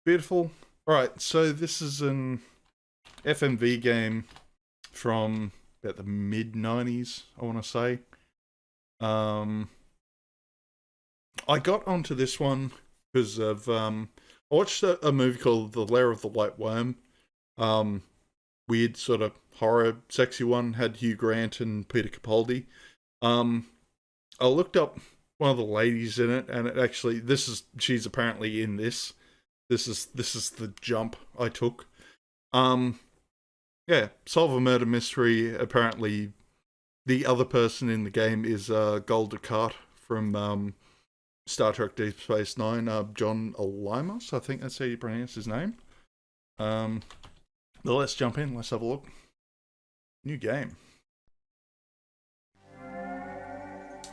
Beautiful. Alright, so this is an FMV game from about the mid-90s, I want to say. I got onto this one because of, I watched a movie called The Lair of the White Worm. Weird sort of horror, sexy one, had Hugh Grant and Peter Capaldi. I looked up one of the ladies in it, and it actually, she's apparently in this. This is the jump I took. Yeah, solve a murder mystery. Apparently, the other person in the game is Dukat from Star Trek Deep Space Nine. John Olimos, I think that's how you pronounce his name. But let's jump in. Let's have a look. New game.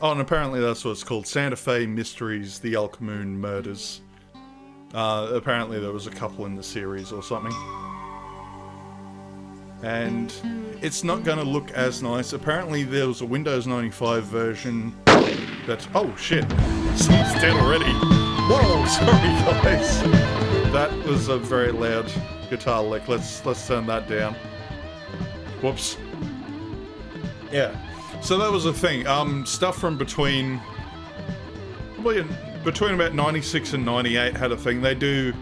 Oh, and apparently that's what it's called. Santa Fe Mysteries: The El Camoon Murders. Apparently there was a couple in the series or something. And it's not going to look as nice. Apparently there was a Windows 95 version that's... Oh, shit. Someone's dead already. Whoa, sorry guys. That was a very loud guitar lick. Let's turn that down. Whoops. Yeah. So that was a thing. Stuff from between about 96 and 98 had a thing. They do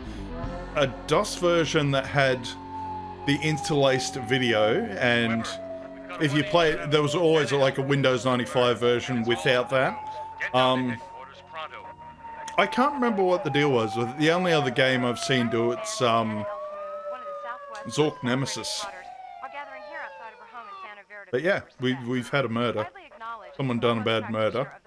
a DOS version that had the interlaced video, and if you play it, there was always like a Windows 95 version without that. I can't remember what the deal was with it. The only other game I've seen do it's Zork Nemesis. But yeah, we've had a murder. Someone done a bad murder.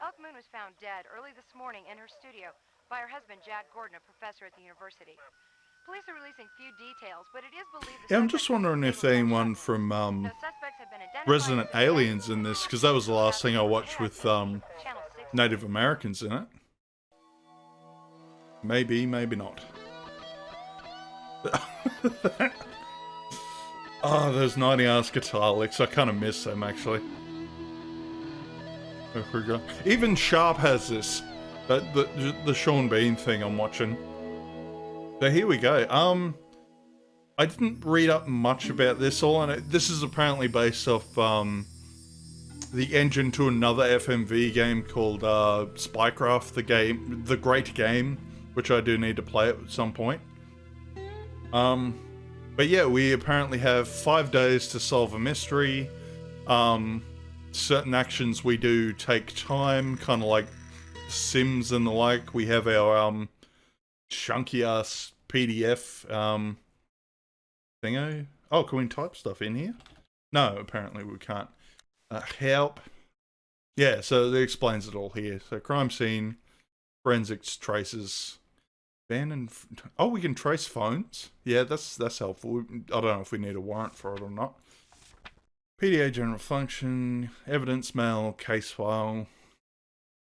Elk Moon was found dead early this morning in her studio by her husband, Jack Gordon, a professor at the university. Police are releasing few details, but it is believed... Yeah, I'm just wondering if anyone from Resident Aliens in this, because that was the last thing I watched with Native Americans in it. Maybe, maybe not. Oh, those 90-ass guitar licks. I kind of miss them, actually. There we go. Even Sharp has this. The Sean Bean thing I'm watching. So here we go. I didn't read up much about this. All I know, this is apparently based off the engine to another FMV game called Spycraft, the Great Game, which I do need to play at some point. But yeah, we apparently have 5 days to solve a mystery. Certain actions we do take time, kind of like Sims and the like. We have our chunky ass PDF thingo. Oh, can we type stuff in here? No, apparently we can't. Help. Yeah, so it explains it all here. So crime scene, forensics traces, oh, we can trace phones. Yeah, that's helpful. I don't know if we need a warrant for it or not. PDA general function, evidence mail, case file.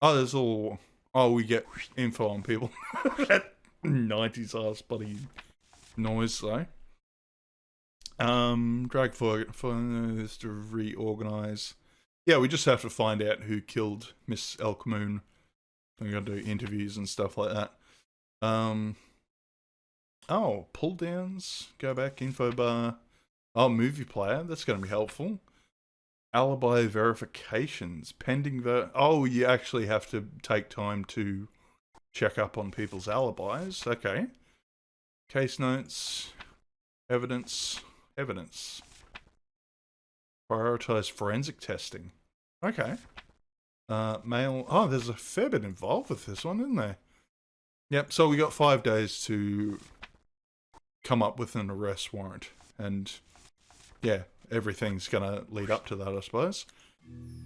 Oh, there's all... Oh, we get info on people. That 90s ass bloody noise, though. Drag photos to reorganize. Yeah, we just have to find out who killed Miss Elk Moon. We're gonna do interviews and stuff like that. Oh, pull downs. Go back, info bar. Oh, movie player. That's gonna be helpful. Alibi verifications. Pending oh, you actually have to take time to check up on people's alibis. Okay. Case notes. Evidence. Prioritize forensic testing. Okay. Mail. Oh, there's a fair bit involved with this one, isn't there? Yep, so we got 5 days to come up with an arrest warrant. And, yeah, everything's gonna lead up to that, I suppose.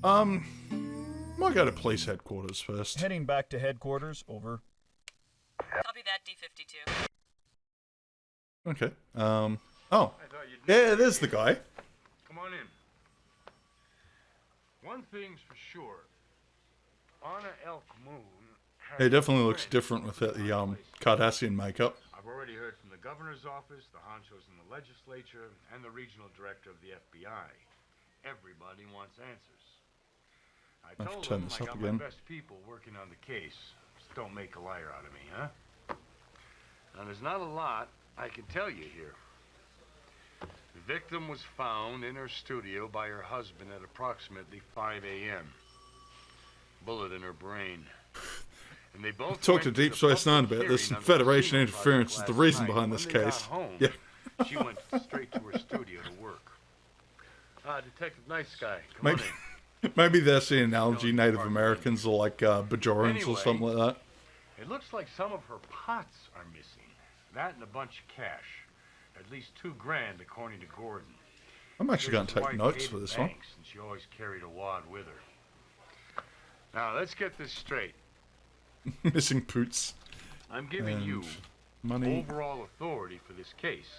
Might go to police headquarters first. Heading back to headquarters, over. Copy that, D-52. Okay, oh. Yeah, there's the guy. Come on in. One thing's for sure. Anna Elk Moon... It definitely looks different with the Cardassian makeup. I've already heard from the governor's office, the honchos in the legislature, and the regional director of the FBI. Everybody wants answers. I told them I got my best people working on the case. don't make a liar out of me, huh? Now, there's not a lot I can tell you here. The victim was found in her studio by her husband at approximately 5 a.m. Bullet in her brain. And they both Talked to Deep Space Nine about this, and Federation interference is the reason behind this case. Yeah. She went straight to her studio to work. Detective Nice Guy, come on in. Maybe that's the analogy. Native Americans are like Bajorans or something like that. It looks like some of her pots are missing. That and a bunch of cash. At least $2,000 according to Gordon. I'm actually going to take notes for this one. And she always carried a wad with her. Now, let's get this straight. Missing poots. I'm giving you money. overall authority for this case.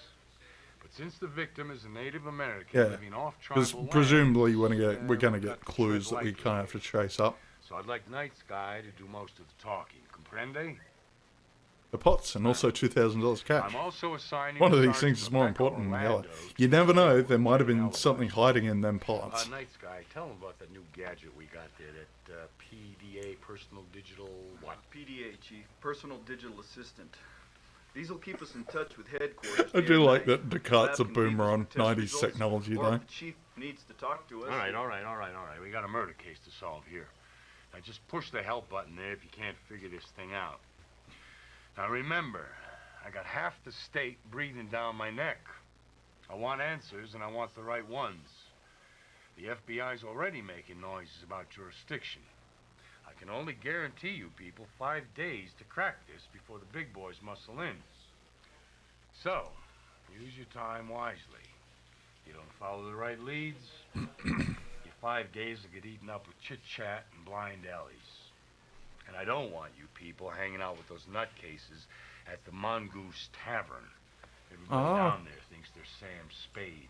But since the victim is a Native American living off tribal land, presumably we're going to get clues that we kind of have to chase up. So I'd like Nice Guy to do most of the talking. Comprende? The pots and also $2,000 cash. I'm also assigning one of these things is more important than the other. You never know, there might have been something hiding in them pots. Nice Guy, tell him about that new gadget we got there, that PDA, Personal Digital, what? PDA, Chief. Personal Digital Assistant. These will keep us in touch with headquarters. I do like that Dukat's a boomer on 90s technology, though. The Chief needs to talk to us. All right. We got a murder case to solve here. Now just push the help button there if you can't figure this thing out. Now remember, I got half the state breathing down my neck. I want answers, and I want the right ones. The FBI's already making noises about jurisdiction. I can only guarantee you people 5 days to crack this before the big boys muscle in. So, use your time wisely. You don't follow the right leads, your 5 days will get eaten up with chit-chat and blind alleys. And I don't want you people hanging out with those nutcases at the Mongoose Tavern. Everybody down there thinks they're Sam Spade.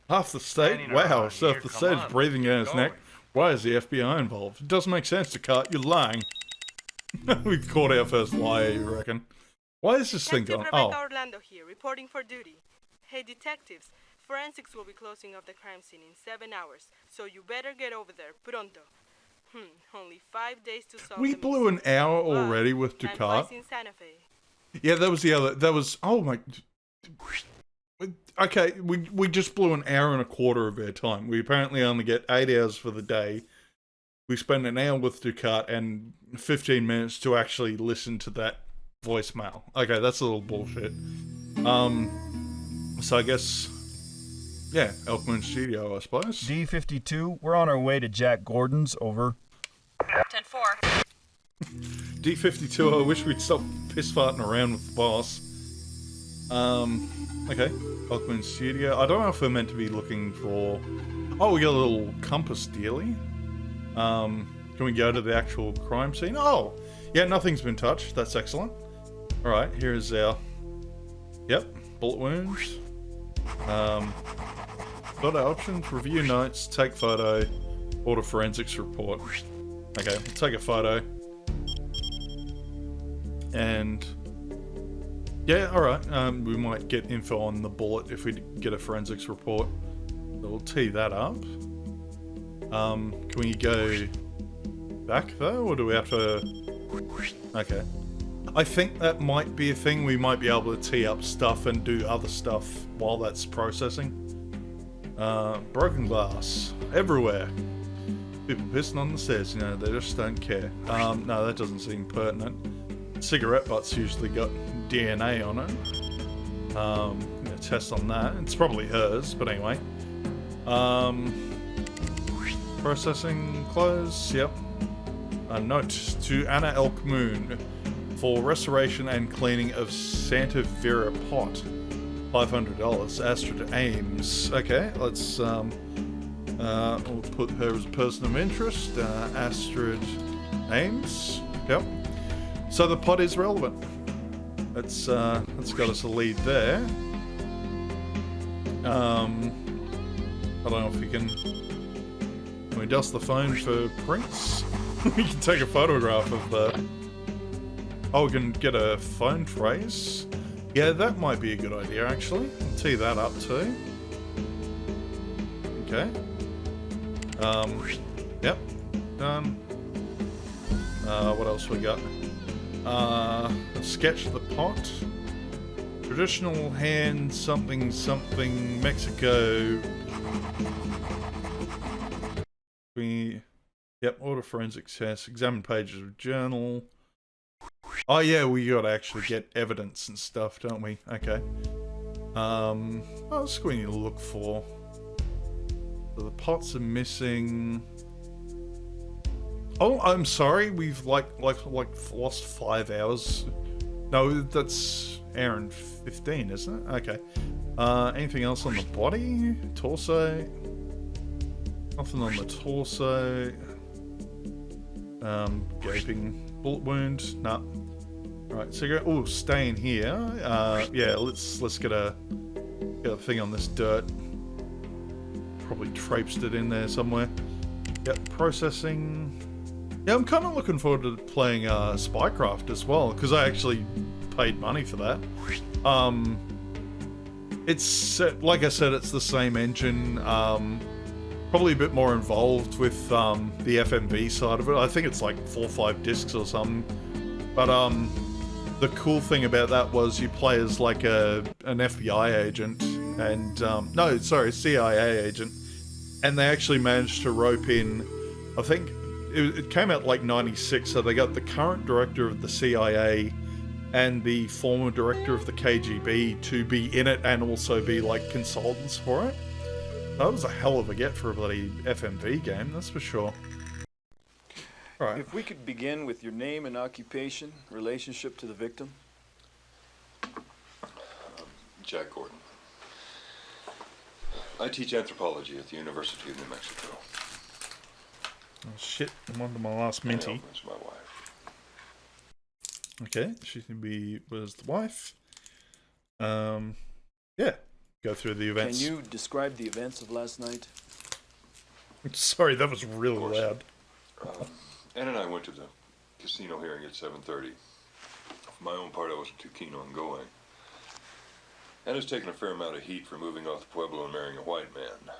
Half the state? Wow, so if the state's breathing down his neck, why is the FBI involved? It doesn't make sense, Dukat. You're lying. We've caught our first liar, you reckon? Why is this thing going? Oh. Orlando here, reporting for duty. Hey, detectives. Forensics will be closing off the crime scene in 7 hours, so you better get over there, pronto. Only 5 days to solve. We blew an hour already with Dukat. Yeah, that was the other. That was. Oh my. Okay, we just blew an hour and a quarter of our time. We apparently only get 8 hours for the day. We spent an hour with Dukat and 15 minutes to actually listen to that voicemail. Okay, that's a little bullshit. So I guess. Yeah, Elkman Studio, I suppose. D52, we're on our way to Jack Gordon's, over. 10-4. D52, I wish we'd stop piss-farting around with the boss. Okay, Elkman Studio. I don't know if we're meant to be looking for... Oh, we got a little compass dealy. Can we go to the actual crime scene? Oh! Yeah, nothing's been touched. That's excellent. Alright, here's our... Yep, bullet wounds. Got our options, review notes, take photo, order forensics report. Okay, we'll take a photo. And yeah, alright, we might get info on the bullet if we get a forensics report. So we'll tee that up. Can we go back though, or do we have to... Okay. I think that might be a thing. We might be able to tee up stuff and do other stuff while that's processing. Broken glass everywhere. People pissing on the stairs, you know, they just don't care. No, that doesn't seem pertinent. Cigarette butts usually got DNA on it. Test on that. It's probably hers, but anyway. Processing close, yep. A note to Anna Elk Moon for restoration and cleaning of Santa Vera pot. $500. Astrid Ames. Okay, let's we'll put her as a person of interest. Astrid Ames. Yep. So the pot is relevant. That's got us a lead there. I don't know if we can dust the phone for prints? We can take a photograph of the... Oh, we can get a phone trace. Yeah, that might be a good idea, actually. I'll tee that up, too. Okay. Yep. Done. What else we got? A sketch of the pot. Traditional hand something something Mexico. Yep, order forensic test. Examine pages of journal. Oh yeah, we gotta actually get evidence and stuff, don't we? Okay. What's we need to look for? So the pots are missing. Oh, I'm sorry. We've like lost 5 hours. No, that's Aaron 15, isn't it? Okay. Anything else on the body? Torso? Nothing on the torso. Gaping bullet wound. Nah. Alright, so go. Oh, stay in here. Yeah, let's get a thing on this dirt. Probably traipsed it in there somewhere. Yep, processing. Yeah, I'm kind of looking forward to playing Spycraft as well, because I actually paid money for that. It's, like I said, it's the same engine. Probably a bit more involved with the FMV side of it. I think it's like 4 or 5 discs or something. But the cool thing about that was you play as like an FBI agent, and no, sorry, CIA agent, and they actually managed to rope in, I think it came out like 96, so they got the current director of the CIA and the former director of the KGB to be in it and also be like consultants for it. That was a hell of a get for a bloody FMV game, that's for sure. Right. If we could begin with your name and occupation, relationship to the victim. Jack Gordon. I teach anthropology at the University of New Mexico. Oh shit, I'm on to my last minty. That's my wife. Okay, she was the wife. Yeah, go through the events. Can you describe the events of last night? Sorry, that was really loud. Ann and I went to the casino hearing at 7:30. For my own part, I wasn't too keen on going. Anna's taken a fair amount of heat for moving off the Pueblo and marrying a white man.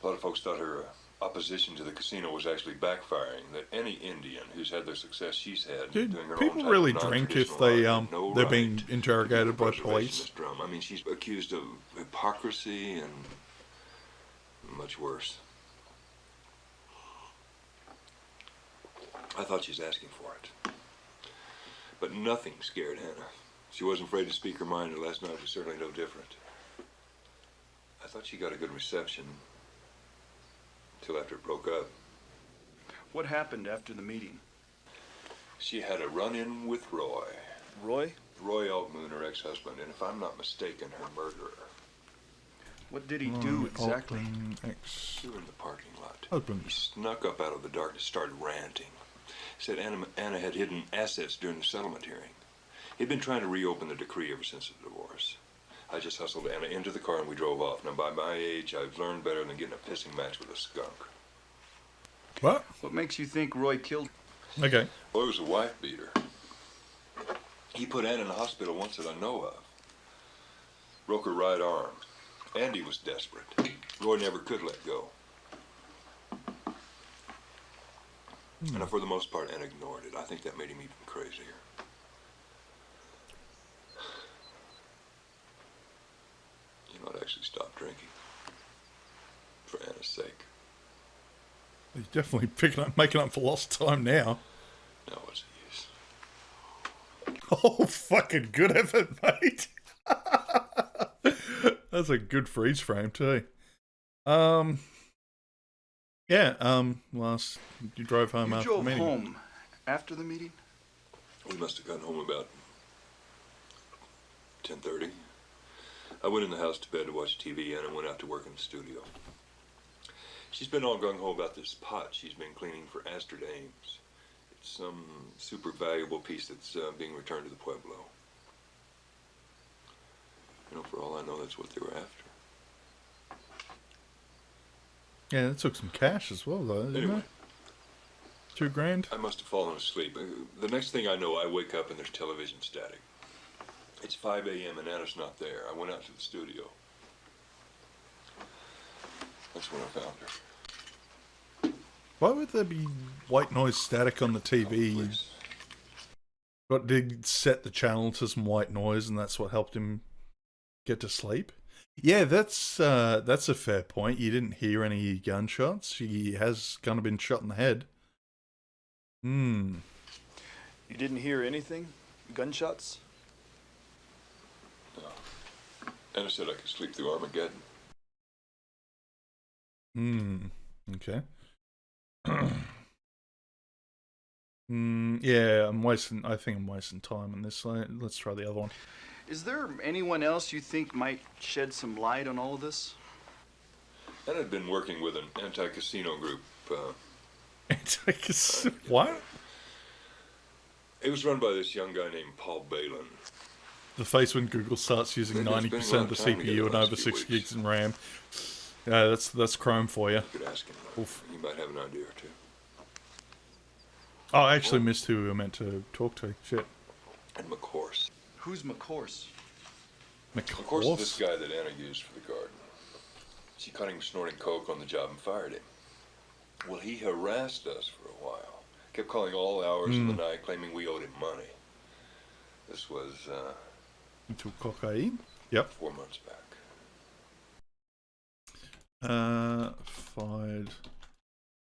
A lot of folks thought her opposition to the casino was actually backfiring, that any Indian who's had the success she's had doing her own people type really of drink if non-traditional they're right being interrogated by to the police. preservationist drum. I mean, she's accused of hypocrisy and much worse. I thought she was asking for it. But nothing scared Hannah. She wasn't afraid to speak her mind, and last night was certainly no different. I thought she got a good reception until after it broke up. What happened after the meeting? She had a run-in with Roy. Roy? Roy Altmoon, her ex-husband, and if I'm not mistaken, her murderer. What did he do exactly? She was in the parking lot. Husband. He snuck up out of the darkness, started ranting. Said Anna had hidden assets during the settlement hearing. He'd been trying to reopen the decree ever since the divorce. I just hustled Anna into the car and we drove off. Now, by my age, I've learned better than getting a pissing match with a skunk. What? What makes you think Roy killed? Okay. Roy was a wife beater. He put Anna in the hospital once that I know of. Broke her right arm. Andy was desperate. Roy never could let go. And for the most part, Anna ignored it. I think that made him even crazier. You know, I'd actually stop drinking. For Anna's sake. He's definitely making up for lost time now. Now what's the use? Oh, fucking good effort, mate. That's a good freeze frame too. Last you drove home You after drove the meeting. home after the meeting? We must have gotten home about 10:30. I went in the house to bed to watch TV and I went out to work in the studio. She's been all gung-ho about this pot she's been cleaning for Astrid Ames. It's some super valuable piece that's being returned to the Pueblo. You know, for all I know, that's what they were after. Yeah, it took some cash as well, though, didn't Anyway. it? $2,000. I must have fallen asleep. The next thing I know, I wake up and there's television static. It's 5 a.m. and Anna's not there. I went out to the studio. That's when I found her. Why would there be white noise static on the TV? Please. What, did he set the channel to some white noise and that's what helped him get to sleep? Yeah, that's a fair point. You didn't hear any gunshots. He has kind of been shot in the head. You didn't hear anything? Gunshots? No. Anna said I could sleep through Armageddon. Okay. Yeah, I think I'm wasting time on this. Let's try the other one. Is there anyone else you think might shed some light on all of this? Anna had been working with an anti-casino group. What? It was run by this young guy named Paul Balin. The face when Google starts using They've been 90% of the spending a lot of time CPU together and the last over few 6 weeks. gigs in RAM. Yeah, that's Chrome for you. You could ask him. He might have an idea or two. Oh, I actually missed who we were meant to talk to. Shit. And McCourse. Who's McCourse? McCourse is this guy that Anna used for the garden. She caught him snorting coke on the job and fired him. Well, he harassed us for a while. Kept calling all hours of the night, claiming we owed him money. This was, Into cocaine? Yep. 4 months back. Fired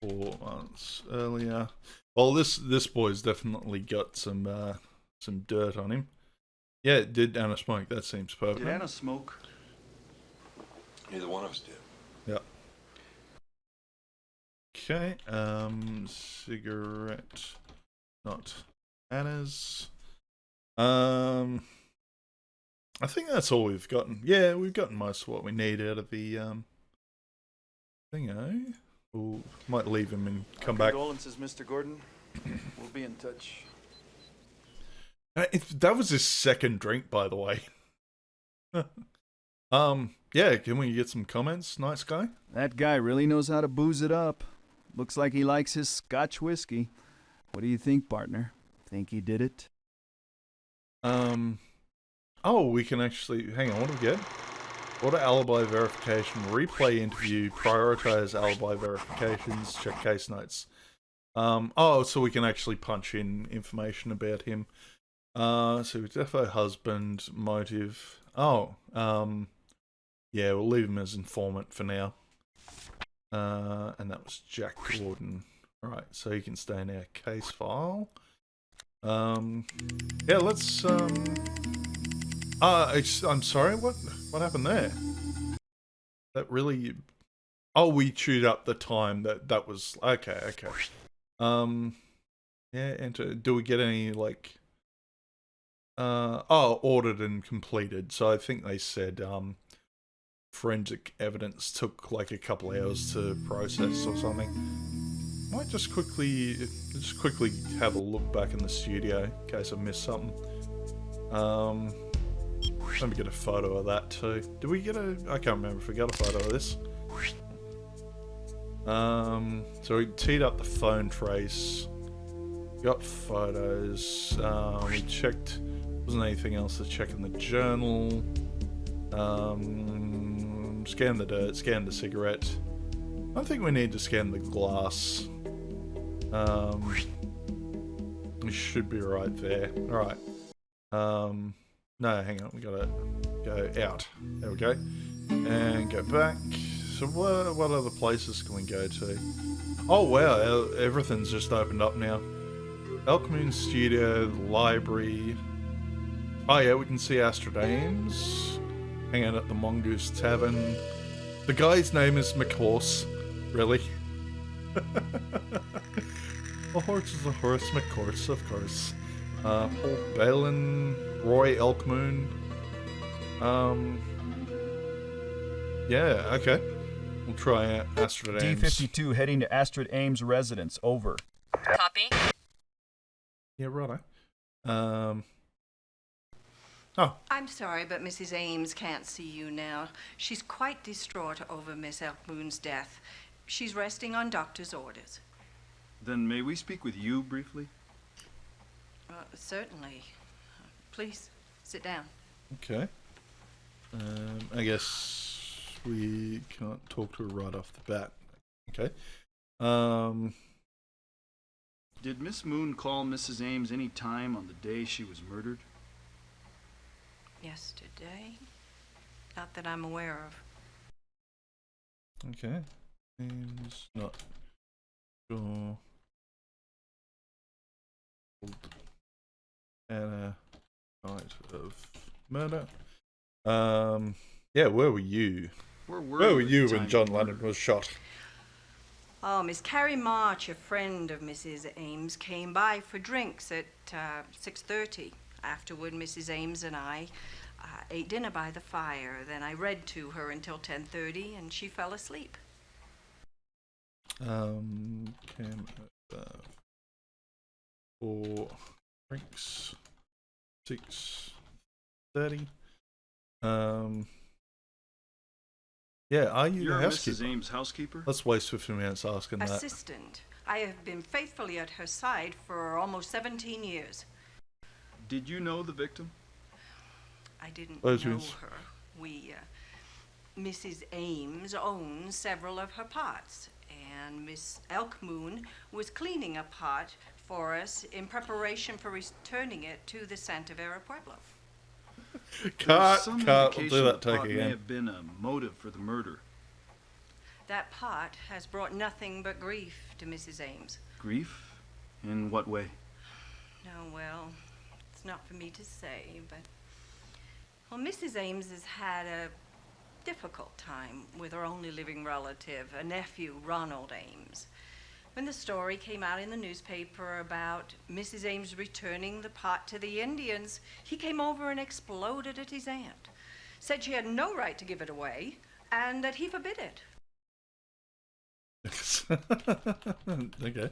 4 months earlier. Well, this boy's definitely got some dirt on him. Yeah, did Anna smoke? That seems perfect. Did Anna smoke? Neither one of us did. Yep. Okay, cigarette, not Anna's. I think that's all we've gotten. Yeah, we've gotten most of what we need out of the thing, eh? We'll might leave him and come back. Condolences, Mr. Gordon. We'll be in touch. That was his second drink, by the way. Yeah, can we get some comments, nice guy? That guy really knows how to booze it up. Looks like he likes his Scotch whiskey. What do you think, partner? Think he did it? Oh, we can actually... Hang on, what do we get? Order alibi verification, replay interview, prioritize alibi verifications, check case notes. So we can actually punch in information about him. So defo husband, motive. Yeah, we'll leave him as informant for now. And that was Jack Gordon. Alright, so he can stay in our case file. Yeah, let's, I'm sorry, what happened there? That really... Oh, we chewed up the time that was... Okay. Yeah, enter... Do we get any, like... ordered and completed. So I think they said, forensic evidence took like a couple hours to process or something. Might just quickly have a look back in the studio in case I missed something. Let me get a photo of that too. Did we get a... I can't remember if we got a photo of this. So we teed up the phone trace. Got photos. We checked... Wasn't anything else to check in the journal. Scan the dirt, scan the cigarette. I think we need to scan the glass. We should be right there. Alright. No, hang on, we gotta go out. There we go. And go back. So what other places can we go to? Oh wow, everything's just opened up now. Elk Moon Studio, the library. Oh yeah, we can see Astrid Ames. Hang out at the Mongoose Tavern. The guy's name is McHorse. Really? A horse is a horse, McHorse, of course. Paul Balin, Roy Elkmoon. Yeah, okay. We'll try Astrid Ames. D-52 heading to Astrid Ames' residence. Over. Copy. Yeah, righto. I'm sorry, but Mrs. Ames can't see you now. She's quite distraught over Miss Elkmoon's death. She's resting on doctor's orders. Then may we speak with you briefly? Certainly. Please, sit down. Okay. I guess we can't talk to her right off the bat. Okay. Um, Did Miss Moon call Mrs. Ames any time on the day she was murdered? Yesterday? Not that I'm aware of. okay. Seems not sure. Anna night of murder. Yeah, where were you? Where Were you you at the when time John of the Lennon murder? was shot? Oh, Miss Carrie March, a friend of Mrs. Ames, came by for drinks at 6:30. Afterward, Mrs. Ames and I ate dinner by the fire. Then I read to her until 10:30, and she fell asleep. Came for drinks 6:30. Yeah, are you You're the Mrs. housekeeper? Ames' housekeeper? Let's waste 15 minutes asking that. Assistant. I have been faithfully at her side for almost 17 years. Did you know the victim? I didn't Those know means- her. Mrs. Ames owns several of her pots, and Miss Elkmoon was cleaning a pot for us in preparation for returning it to the Santa Vera Pueblo. There's some We'll indication do that the take pot may again. have been a motive for the murder. That pot has brought nothing but grief to Mrs. Ames. Grief? In what way? No, well, it's not for me to say, but... Well, Mrs. Ames has had a difficult time with her only living relative, a nephew, Ronald Ames. When the story came out in the newspaper about Mrs. Ames returning the pot to the Indians, he came over and exploded at his aunt. Said she had no right to give it away, and that he forbid it. Okay.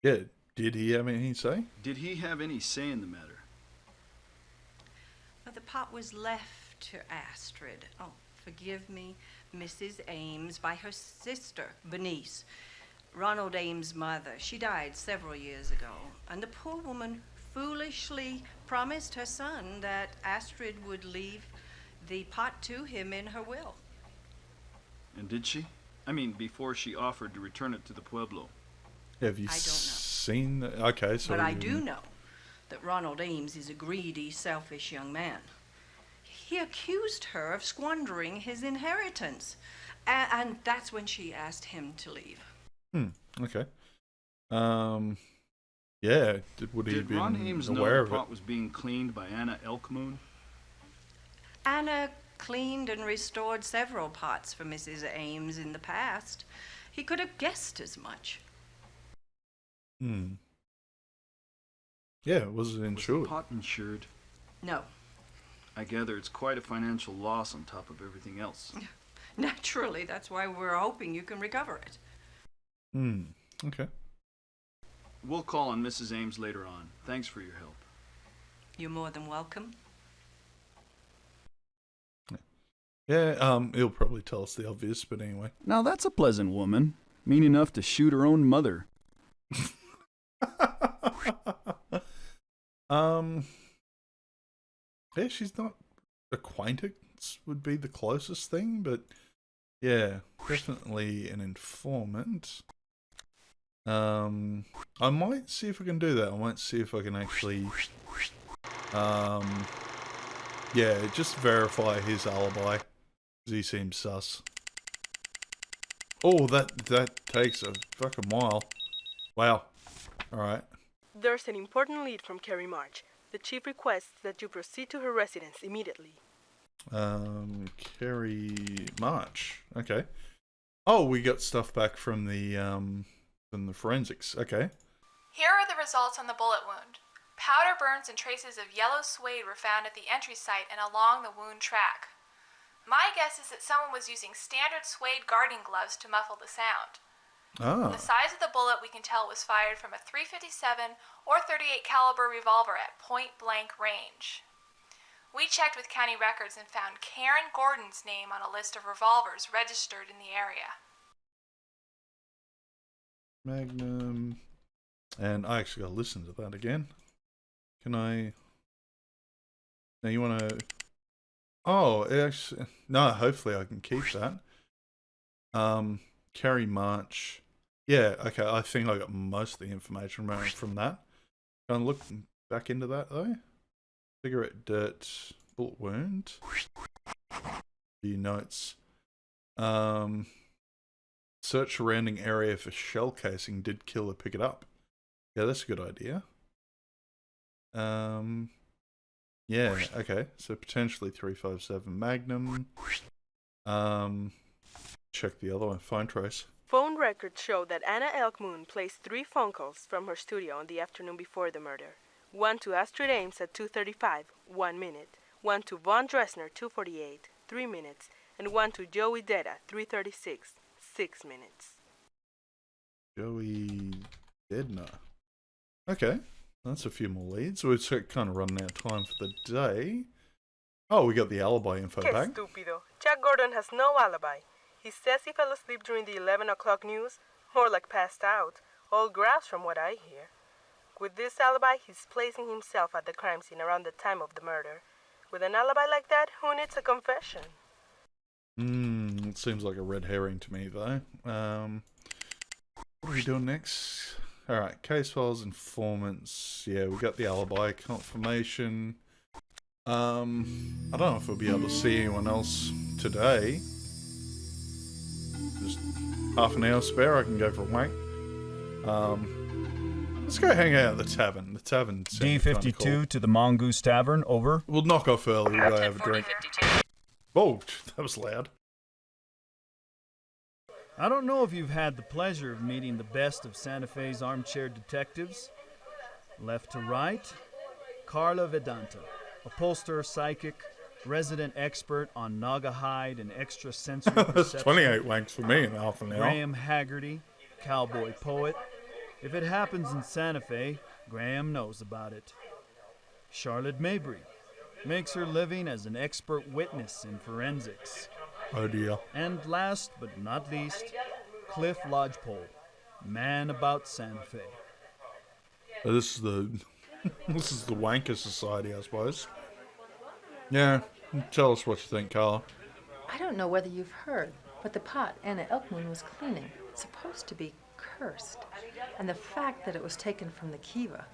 Yeah, did he have anything to say? Did he have any say in the matter? But the pot was left to Astrid. Oh, forgive me, Mrs. Ames, by her sister, Bernice. Ronald Ames' mother. She died several years ago. And the poor woman foolishly promised her son that Astrid would leave the pot to him in her will. And did she? I mean, before she offered to return it to the Pueblo. Have you I don't know. seen that? Okay, so... But I do know that Ronald Ames is a greedy, selfish young man. He accused her of squandering his inheritance. And that's when she asked him to leave. Okay. Yeah, would he have Did Ron been Ames know aware the of it? pot was being cleaned by Anna Elkmoon? Anna cleaned and restored several pots for Mrs. Ames in the past. He could have guessed as much. Yeah, was it insured? Was the pot insured? No. I gather it's quite a financial loss on top of everything else. Naturally, that's why we're hoping you can recover it. Okay. We'll call on Mrs. Ames later on. Thanks for your help. You're more than welcome. Yeah, he'll probably tell us the obvious, but anyway. Now that's a pleasant woman. Mean enough to shoot her own mother. Yeah, she's not acquaintance would be the closest thing, but yeah, definitely an informant. I might see if I can do that. I might see if I can actually, yeah, just verify his alibi, 'cause he seems sus. Oh, that takes a fucking while. Wow. All right. There's an important lead from Carrie March. The chief requests that you proceed to her residence immediately. Carrie March. Okay. Oh, we got stuff back from the forensics. Okay. Here are the results on the bullet wound. Powder burns and traces of yellow suede were found at the entry site and along the wound track. My guess is that someone was using standard suede gardening gloves to muffle the sound. Ah. The size of the bullet we can tell was fired from a .357 or .38 caliber revolver at point-blank range. We checked with county records and found Karen Gordon's name on a list of revolvers registered in the area. Magnum. And I actually got to listen to that again. Can I... Now you want to... Oh, it actually... No, hopefully I can keep that. Carrie March. Yeah, okay, I think I got most of the information from that. Gonna look back into that though. Cigarette dirt, bullet wound. Few notes. Search surrounding area for shell casing. Did killer pick it up? Yeah, that's a good idea. Yeah, okay. So potentially 357 Magnum. Check the other one. Phone trace. Phone records show that Anna Elkmoon placed 3 phone calls from her studio on the afternoon before the murder. One to Astrid Ames at 2:35, 1 minute. One to Von Dressner, 2:48, 3 minutes. And one to Joey Detta, 3:36, 6 minutes. Joey Dedner. Okay, that's a few more leads. We're kind of running out of time for the day. Oh, we got the alibi info Que back. stupido. Jack Gordon has no alibi. He says he fell asleep during the 11 o'clock news, more like passed out. All grass from what I hear. With this alibi, he's placing himself at the crime scene around the time of the murder. With an alibi like that, who needs a confession? It seems like a red herring to me, though. What are we doing next? Alright, case files, informants. Yeah, we got the alibi confirmation. I don't know if we'll be able to see anyone else today. Just half an hour spare, I can go for a wank. Let's go hang out at the tavern. The tavern. D52 cool. to the Mongoose Tavern, over. We'll knock off early, we'll go have a drink. 52. Oh, that was loud. I don't know if you've had the pleasure of meeting the best of Santa Fe's armchair detectives. Left to right, Carla Vedanta, upholsterer, psychic, resident expert on Naga hide and extrasensory That's perception. 28 wanks for me in half an hour. Graham Haggerty, cowboy poet. If it happens in Santa Fe, Graham knows about it. Charlotte Mabry makes her living as an expert witness in forensics. Oh dear. And last but not least, Cliff Lodgepole, man about Santa Fe. So this is the this is the wanker society, I suppose. Yeah, tell us what you think, Carla. I don't know whether you've heard, but the pot Anna Elkmoon was cleaning is supposed to be cursed. And the fact that it was taken from the kiva.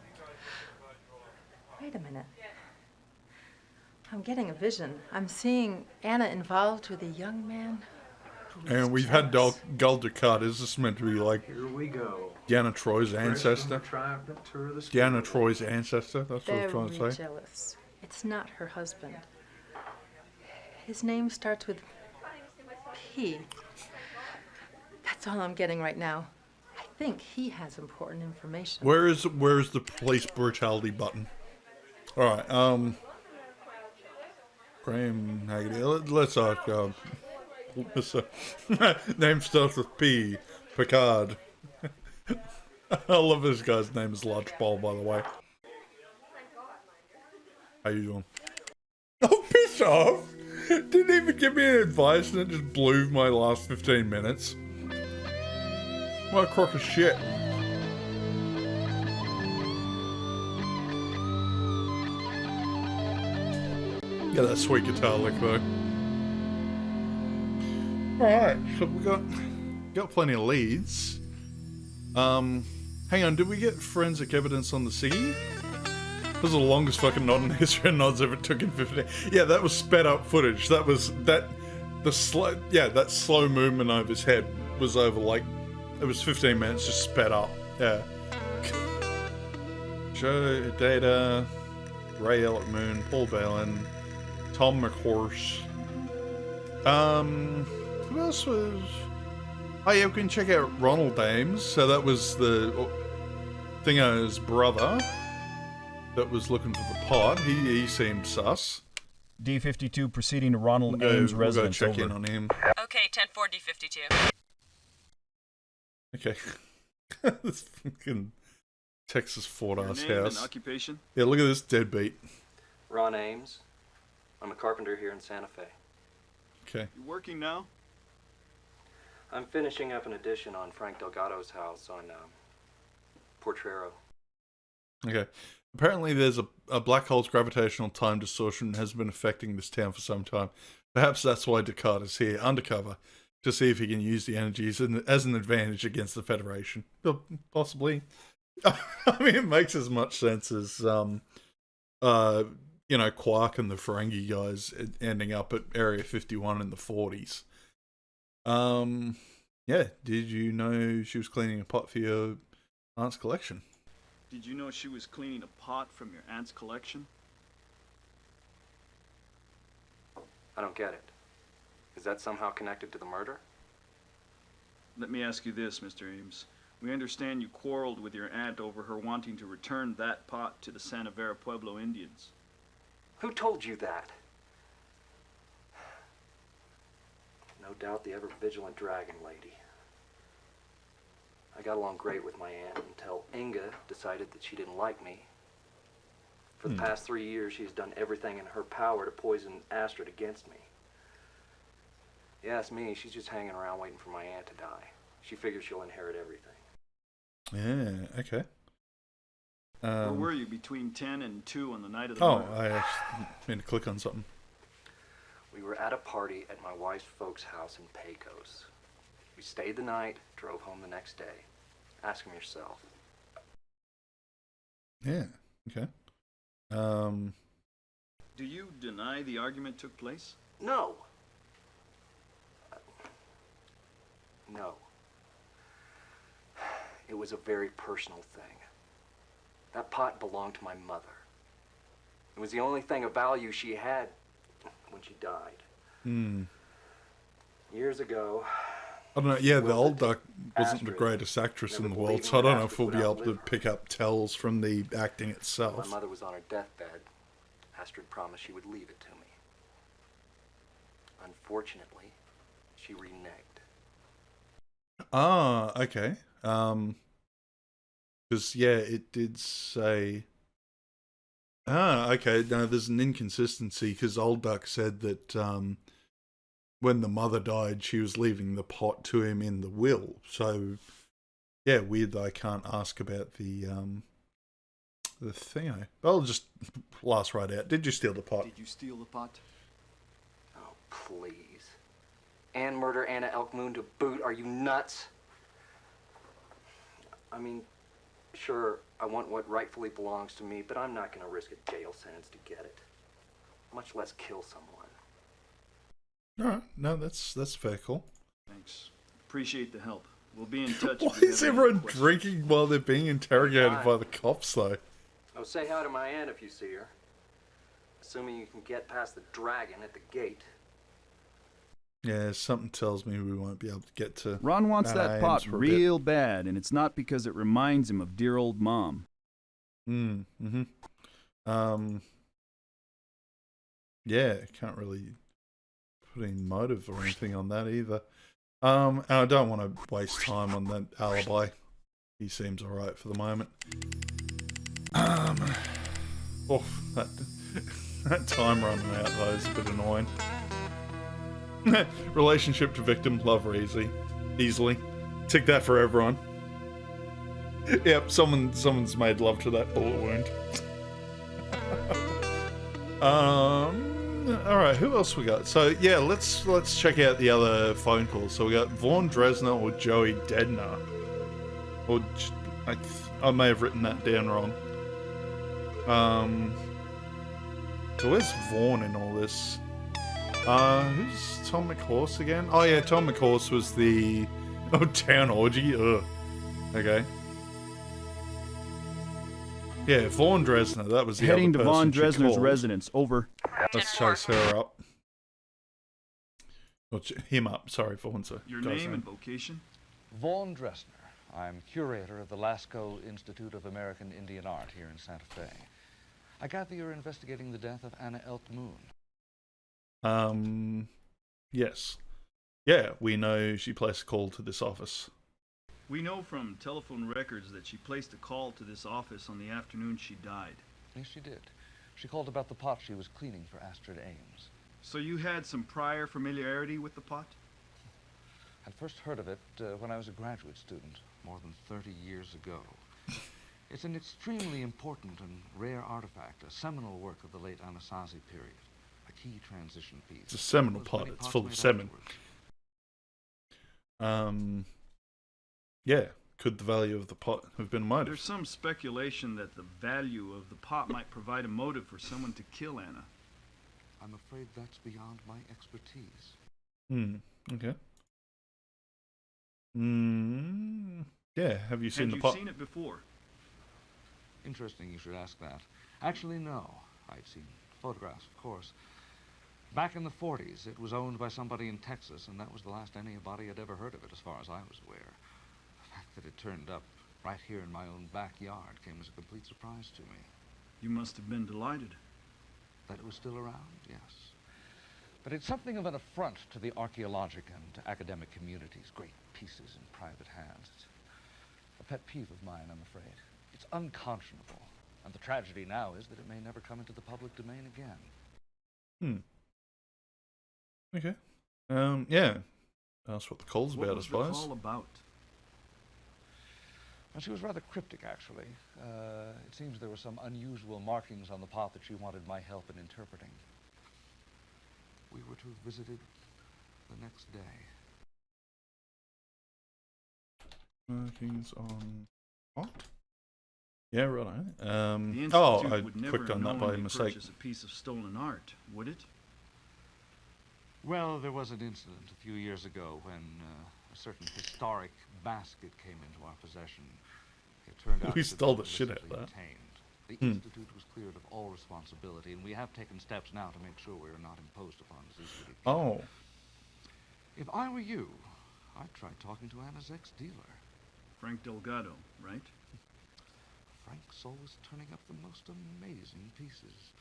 Wait a minute. I'm getting a vision. I'm seeing Anna involved with a young man. And we've had Gul Dukat. Is this meant to be like Here we go. Deanna Troy's ancestor? Triumphant tour of the Deanna Troy's ancestor? That's what I'm trying to Very say. jealous. It's not her husband. His name starts with P. That's all I'm getting right now. I think he has important information. Where is the police brutality button? Alright, Graham Haggerty. Let's ask, name starts with P. Picard. I love this guy's name is Lodgepole, by the way. How you doing? Oh, piss off! Didn't even give me any advice and it just blew my last 15 minutes. What a crock of shit. Yeah, that sweet guitar lick though. Alright, so we got plenty of leads. Hang on, did we get forensic evidence on the ciggy? That was the longest fucking nod in history and nods ever took in 15. Yeah, that was sped up footage. That was that slow movement over his head was over like it was 15 minutes just sped up. Yeah. Joe Data, Ray Elkmoon, Paul Balin, Tom McHorse. Who else was? Oh yeah, we can check out Ronald Ames. So that was the Thingo's brother that was looking for the pod. He seemed sus. D52 proceeding to Ronald Ames' residence. We'll go check over. in on him. Okay, 10-4 D52. Okay. This fucking Texas Fort ass Your name house. and occupation? Yeah, look at this deadbeat. Ron Ames. I'm a carpenter here in Santa Fe. Okay. You working now? I'm finishing up an addition on Frank Delgado's house on Portrero. Okay. Apparently there's a black hole's gravitational time distortion has been affecting this town for some time. Perhaps that's why Dukat is here, undercover. to see if he can use the energy as an advantage against the Federation. Possibly. I mean, it makes as much sense as, Quark and the Ferengi guys ending up at Area 51 in the 40s. Yeah, did you know she was cleaning a pot for your aunt's collection? Did you know she was cleaning a pot from your aunt's collection? I don't get it. Is that somehow connected to the murder? Let me ask you this, Mr. Ames. We understand you quarreled with your aunt over her wanting to return that pot to the Santa Vera Pueblo Indians. Who told you that? No doubt the ever-vigilant dragon lady. I got along great with my aunt until Inga decided that she didn't like me. For the past 3 years, she's done everything in her power to poison Astrid against me. You ask me, she's just hanging around waiting for my aunt to die. She figures she'll inherit everything. Yeah, okay. Where were you between 10 and 2 on the night of the murder? I actually meant to click on something. We were at a party at my wife's folks' house in Pecos. We stayed the night, drove home the next day. Ask him yourself. Yeah, okay. Do you deny the argument took place? No. No. It was a very personal thing. That pot belonged to my mother. It was the only thing of value she had when she died. Years ago. I don't know, yeah, the old duck wasn't the greatest actress in the world, so I don't know if we'll be able to pick up tells from the acting itself. When my mother was on her deathbed, Astrid promised she would leave it to me. Unfortunately, she reneged. Ah, okay. Because, yeah, it did say... Ah, okay, no, there's an inconsistency, because Old Duck said that when the mother died, she was leaving the pot to him in the will. So, yeah, weird that I can't ask about the thing. I'll just blast right out. Did you steal the pot? Did you steal the pot? Oh, please. And murder Anna Elkmoon to boot. Are you nuts? I mean, sure, I want what rightfully belongs to me, but I'm not going to risk a jail sentence to get it. Much less kill someone. Alright, no, that's fair call. Thanks. Appreciate the help. We'll be in touch. Why is everyone drinking while they're being interrogated by the cops, though? Oh, say hi to my aunt if you see her. Assuming you can get past the dragon at the gate. Yeah, something tells me we won't be able to get to... Ron wants that Ames pot for a real bad, and it's not because it reminds him of dear old Mom. Yeah, can't really put any motive or anything on that either. And I don't want to waste time on that alibi. He seems alright for the moment. Oh, that time running out though is a bit annoying. Relationship to victim, love her easily. Tick that for everyone. Yep, someone's made love to that bullet wound. Alright, who else we got? So yeah, let's check out the other phone calls. So we got Vaughn Dresner or Joey Dedner. Or I may have written that down wrong. So where's Vaughn in all this? Who's Tom McHorse again? Oh yeah, Tom McHorse was the town orgy. Ugh. Okay. Yeah, Vaughn Dresner. That was the Heading other to Vaughn person she Dresner's called. residence. Over. Let's chase her up. Or him up. Sorry, Vaughn. Your name and vocation? Vaughn Dresner. I'm curator of the Lascaux Institute of American Indian Art here in Santa Fe. I gather you're investigating the death of Anna Elkmoon. Yes. Yeah, we know she placed a call to this office. We know from telephone records that she placed a call to this office on the afternoon she died. Yes, she did. She called about the pot she was cleaning for Astrid Ames. So you had some prior familiarity with the pot? I'd first heard of it when I was a graduate student, more than 30 years ago. It's an extremely important and rare artifact, a seminal work of the late Anasazi period, a key transition piece. It's a seminal pot, it's full of semen. Yeah, could the value of the pot have been a motive? There's some speculation that the value of the pot might provide a motive for someone to kill Anna. I'm afraid that's beyond my expertise. Okay. Yeah, have you seen the pot? Had you seen it before? Interesting you should ask that. Actually, no. I'd seen photographs, of course. Back in the 40s, it was owned by somebody in Texas, and that was the last anybody had ever heard of it, as far as I was aware. The fact that it turned up right here in my own backyard came as a complete surprise to me. You must have been delighted. That it was still around, yes. But it's something of an affront to the archaeologic and academic communities. Great pieces in private hands. It's a pet peeve of mine, I'm afraid. It's unconscionable. And the tragedy now is that it may never come into the public domain again. Okay. Yeah. That's what the call's What about, I was the suppose. call about? Well, she was rather cryptic, actually. It seems there were some unusual markings on the pot that she wanted my help in interpreting. We were to have visited the next day. Markings on pot? Yeah, right. The Institute I would never clicked on that by knowingly mistake. purchase a piece of stolen art, would it? Well, there was an incident a few years ago when a certain historic basket came into our possession. It turned out We to stole be the shit out of illicitly that. obtained. The Institute was cleared of all responsibility, and we have taken steps now to make sure we are not imposed upon as easily. Oh. If I were you, I'd try talking to Anna's ex-dealer. Frank Delgado, right? Frank's always turning up the most amazing pieces.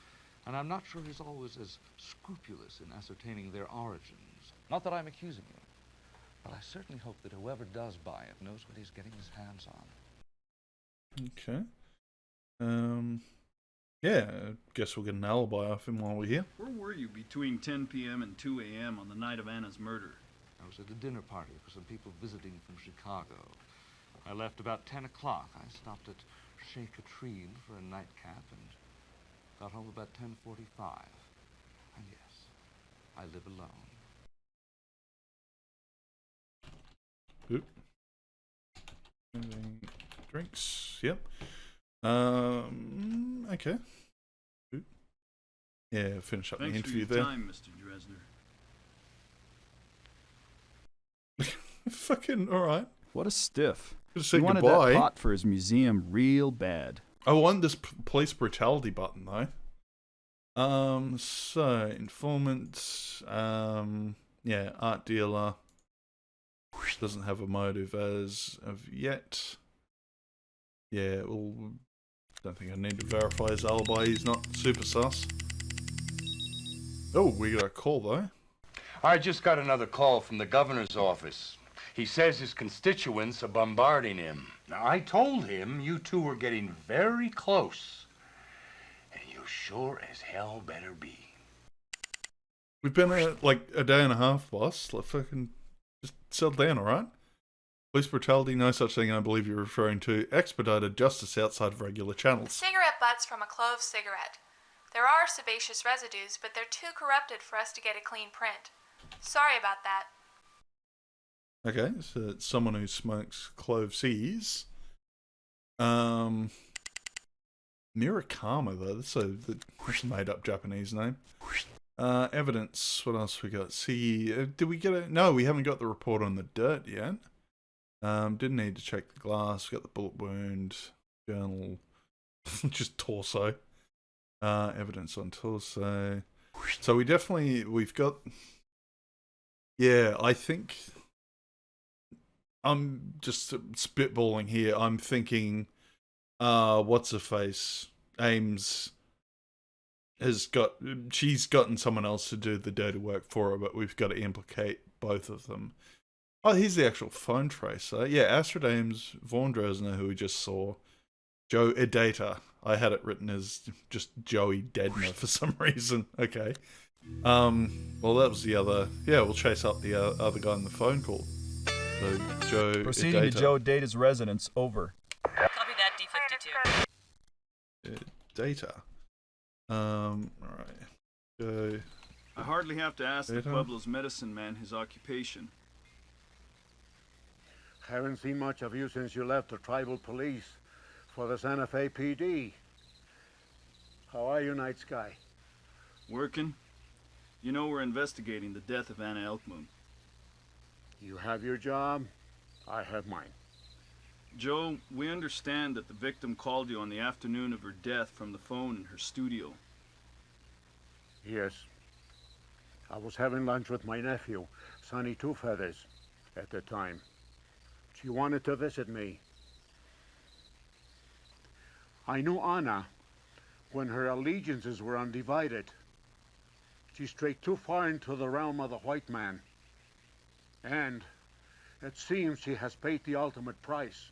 And I'm not sure he's always as scrupulous in ascertaining their origins. Not that I'm accusing him, but I certainly hope that whoever does buy it knows what he's getting his hands on. Okay. Yeah, I guess we'll get an alibi off him while we're here. Where were you between 10 p.m. and 2 a.m. on the night of Anna's murder? I was at a dinner party for some people visiting from Chicago. I left about 10 o'clock. I stopped at Chez Katrine for a nightcap and got home about 10:45. And yes, I live alone. Oop. Drinks. Yep. Okay. Oop. Yeah, finish up Thanks the interview for your there. time, Mr. Dresner. Fucking alright. What a stiff. Just say He wanted goodbye. that pot for his museum real bad. I want this police brutality button though. So informant, yeah, art dealer doesn't have a motive as of yet. Yeah, well, don't think I need to verify his alibi. He's not super sus. Oh, we got a call though. I just got another call from the governor's office. He says his constituents are bombarding him. Now, I told him you two were getting very close. And you sure as hell better be. We've been at like a day and a half, boss. Like fucking just settle down, alright? Police brutality, no such thing. I believe you're referring to expedited justice outside of regular channels. Cigarette butts from a clove cigarette. There are sebaceous residues, but they're too corrupted for us to get a clean print. Sorry about that. Okay, so it's someone who smokes clove C's. Mirakama, though. That's a made up Japanese name. Evidence. What else we got? See, did we get it? No, we haven't got the report on the dirt yet. Didn't need to check the glass. We got the bullet wound. Journal. Just torso. Evidence on torso. So we've got. Yeah, I think. I'm just spitballing here. I'm thinking, what's her face? Ames she's gotten someone else to do the dirty work for her, but we've got to implicate both of them. Oh, here's the actual phone tracer. Yeah, Astrid Ames, Vaughn Dresner, who we just saw, Joe Edata. I had it written as just Joey Dedner for some reason. Okay. Well, that was the other. Yeah, we'll chase up the other guy on the phone call. So, Joe Proceeding Edata. to Joe Data's residence, over. Copy that, D52. Data. Alright. Joe. I hardly have to ask the Data? Pueblo's medicine man his occupation. Haven't seen much of you since you left the tribal police for the Santa Fe PD. How are you, Night Sky? Working? You know we're investigating the death of Anna Elkmoon. You have your job, I have mine. Joe, we understand that the victim called you on the afternoon of her death from the phone in her studio. Yes. I was having lunch with my nephew, Sonny Two Feathers, at the time. She wanted to visit me. I knew Anna when her allegiances were undivided. She strayed too far into the realm of the white man. And it seems she has paid the ultimate price.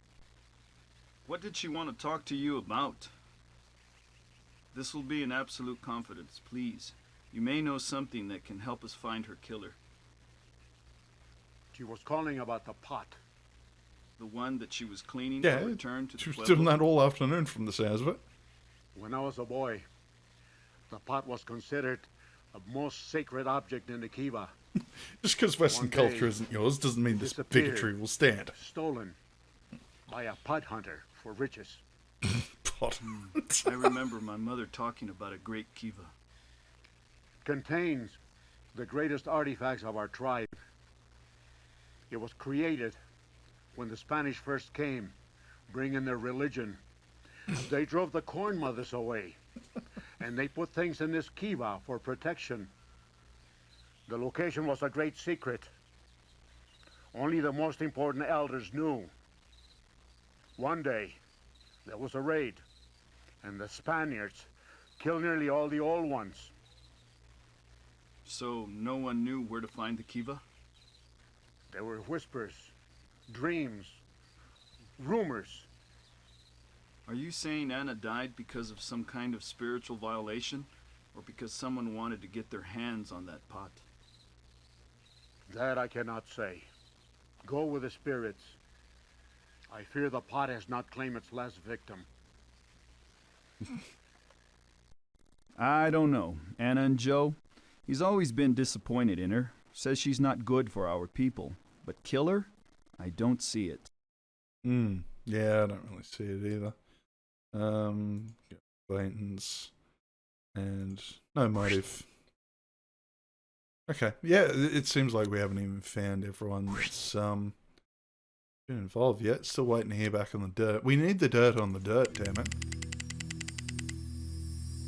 What did she want to talk to you about? This will be in absolute confidence, please. You may know something that can help us find her killer. She was calling about the pot. The one that she was cleaning Yeah, for return to the she was Pueblo? doing that all afternoon from the sounds of it. When I was a boy, the pot was considered the most sacred object in the Kiva. Just because Western One day, culture isn't yours doesn't mean this disappeared, bigotry will stand. Stolen by a pot hunter for riches. Pot. I remember my mother talking about a great Kiva. Contains the greatest artifacts of our tribe. It was created when the Spanish first came, bringing their religion. They drove the corn mothers away, and they put things in this kiva for protection. The location was a great secret. Only the most important elders knew. One day, there was a raid, and the Spaniards killed nearly all the old ones. So no one knew where to find the Kiva? There were whispers, dreams, rumors. Are you saying Anna died because of some kind of spiritual violation? Or because someone wanted to get their hands on that pot? That I cannot say. Go with the spirits. I fear the pot has not claimed its last victim. I don't know. Anna and Joe, he's always been disappointed in her. Says she's not good for our people. But kill her? I don't see it. Yeah, I don't really see it either. Acquaintance and no motive. Okay, yeah, it seems like we haven't even found everyone that's been involved yet. Still waiting to hear back on the dirt. We need the dirt on the dirt, damn it.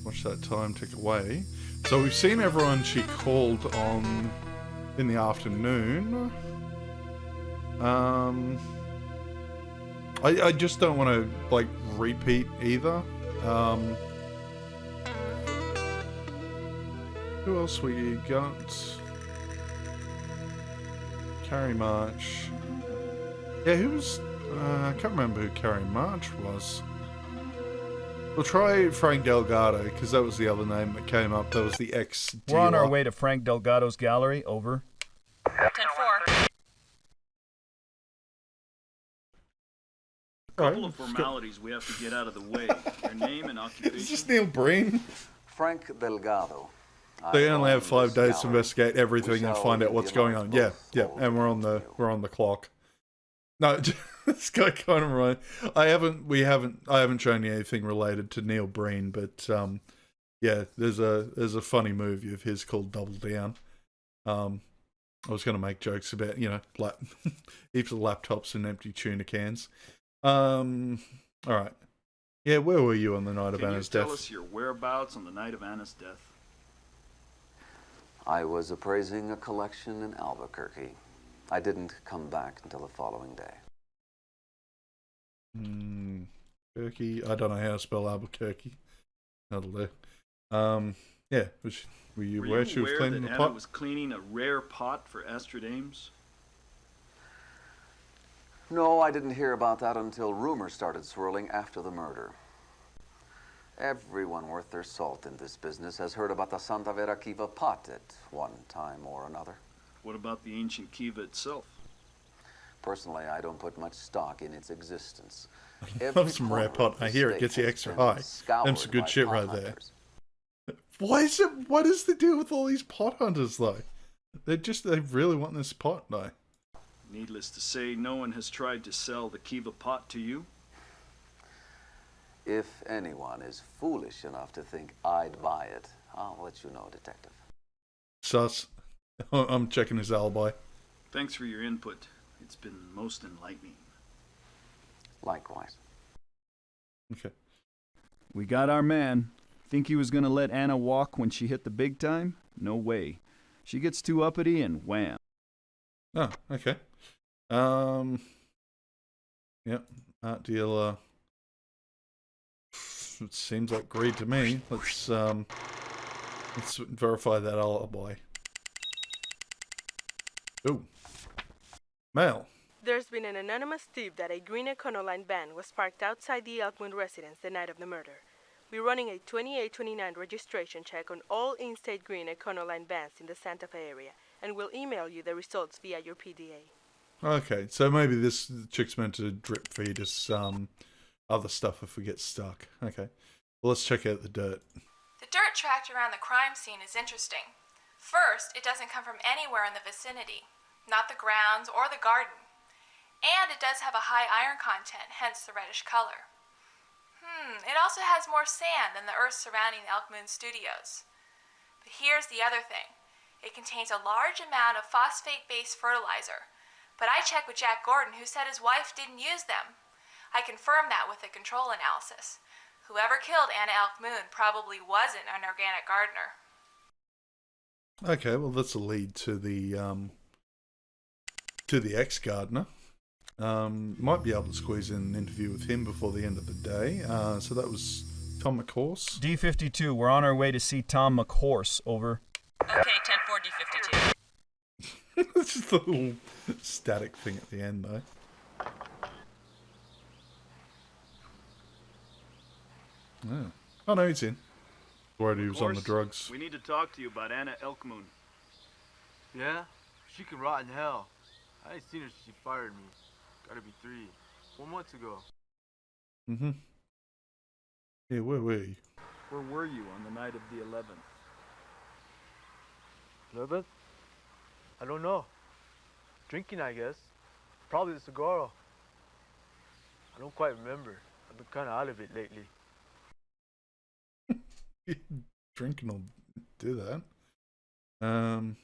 Watch that time tick away. So we've seen everyone she called on in the afternoon. I just don't want to, like, repeat either. Who else we got? Carrie March. Yeah, who was... I can't remember who Carrie March was. We'll try Frank Delgado, because that was the other name that came up. That was the ex-dealer. We're on our way to Frank Delgado's gallery. Over. 10-4. A couple of formalities we have to get out of the way. Your name and occupation. Is this Neil Breen? Frank Delgado. They only have 5 days to investigate everything and find out what's going on. Yeah, and we're on the clock. No, this guy kind of right. I haven't shown you anything related to Neil Breen, but yeah, there's a funny movie of his called Double Down. I was going to make jokes about, heaps of laptops and empty tuna cans. All right. Yeah, where were you on the night of Anna's death? Can you tell us your whereabouts on the night of Anna's death? I was appraising a collection in Albuquerque. I didn't come back until the following day. Turkey. I don't know how to spell Albuquerque. That'll do. Yeah. Were you aware she was cleaning the that pot? Anna was cleaning a rare pot for Astrid Ames? No, I didn't hear about that until rumors started swirling after the murder. Everyone worth their salt in this business has heard about the Santa Vera Kiva pot at one time or another. What about the ancient Kiva itself? Personally, I don't put much stock in its existence. Love some rare pot. I hear it gets you extra high. That's some good shit right there. What is the deal with all these pot hunters though? They really want this pot though. Needless to say, no one has tried to sell the Kiva pot to you? If anyone is foolish enough to think I'd buy it, I'll let you know, Detective. Sus. I'm checking his alibi. Thanks for your input. It's been most enlightening. Likewise. Okay. We got our man. Think he was gonna let Anna walk when she hit the big time? No way. She gets too uppity and wham. Oh, okay. Yep. Art dealer. It seems like greed to me. Let's verify that alibi. Ooh. Mail. There's been an anonymous tip that a green Econoline van was parked outside the Elkmont residence the night of the murder. We're running a 2829 registration check on all in-state green Econoline vans in the Santa Fe area, and we'll email you the results via your PDA. Okay, so maybe this chick's meant to drip feed us other stuff if we get stuck. Okay. Well, let's check out the dirt. The dirt tracked around the crime scene is interesting. First, it doesn't come from anywhere in the vicinity, not the grounds or the garden. And it does have a high iron content, hence the reddish color. It also has more sand than the earth surrounding the Elk Moon Studios. But here's the other thing. It contains a large amount of phosphate-based fertilizer. But I checked with Jack Gordon, who said his wife didn't use them. I confirmed that with a control analysis. Whoever killed Anna Elk Moon probably wasn't an organic gardener. Okay, well that's a lead to the ex-gardener. Might be able to squeeze in an interview with him before the end of the day. So that was Tom McHorse. D52, we're on our way to see Tom McHorse, over. Okay, 10-4, D52. It's just a little static thing at the end, though. Oh no, he's in. Worried he was on the drugs. We need to talk to you about Anna Elk Moon. Yeah? She can rot in hell. I ain't seen her since she fired me. Gotta be 4 months ago. Mm-hmm. Yeah, where were you? Where were you on the night of the 11th? 11th? I don't know. Drinking, I guess. Probably the cigar. I don't quite remember. I've been kind of out of it lately. Drinking will do that.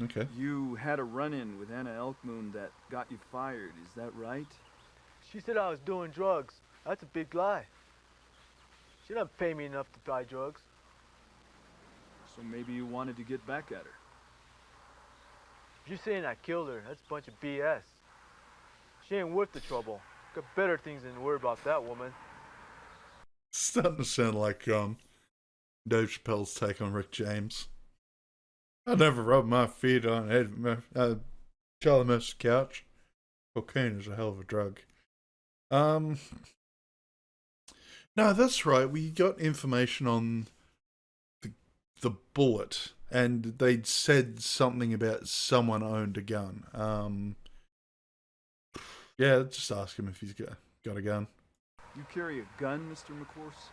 Okay. You had a run-in with Anna Elkmoon that got you fired, is that right? She said I was doing drugs. That's a big lie. She doesn't pay me enough to buy drugs. So maybe you wanted to get back at her. If you're saying I killed her, that's a bunch of BS. She ain't worth the trouble. Got better things than to worry about that woman. It's starting to sound like Dave Chappelle's take on Rick James. I never rub my feet on Charlie Mercer's couch. Cocaine is a hell of a drug. No, that's right. We got information on the bullet, and they'd said something about someone owned a gun. Yeah, just ask him if he's got a gun. You carry a gun, Mr. McHorse?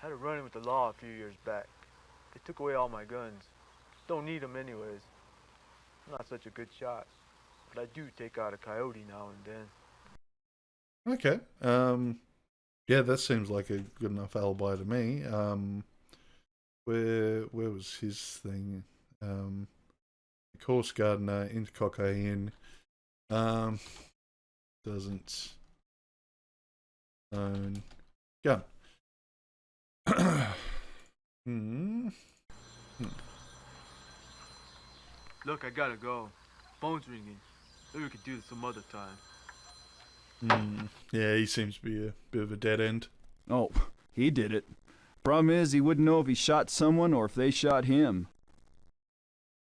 Had a run-in with the law a few years back. They took away all my guns. Don't need them anyways. I'm not such a good shot, but I do take out a coyote now and then. Okay. Yeah, that seems like a good enough alibi to me. Where was his thing? Course gardener into cocaine. Doesn't own gun. Look, I gotta go. Phone's ringing. Maybe we could do this some other time. Yeah, he seems to be a bit of a dead end. Oh, he did it. Problem is, he wouldn't know if he shot someone or if they shot him.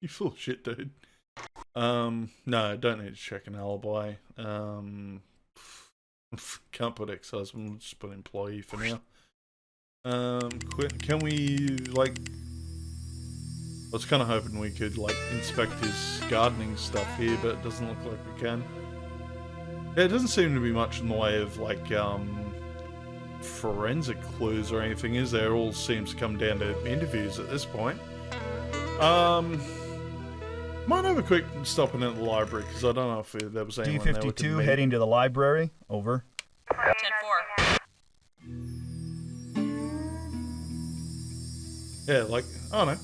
You full of shit, dude. No, I don't need to check an alibi. Can't put ex-husband, we'll just put employee for now. Can we, like... I was kind of hoping we could, like, inspect his gardening stuff here, but it doesn't look like we can. Yeah, it doesn't seem to be much in the way of, like, forensic clues or anything, is there? It all seems to come down to interviews at this point. Might have a quick stop in at the library, because I don't know if there was anyone there. D52 heading to the library. Over. 10-4. Yeah, like, oh no.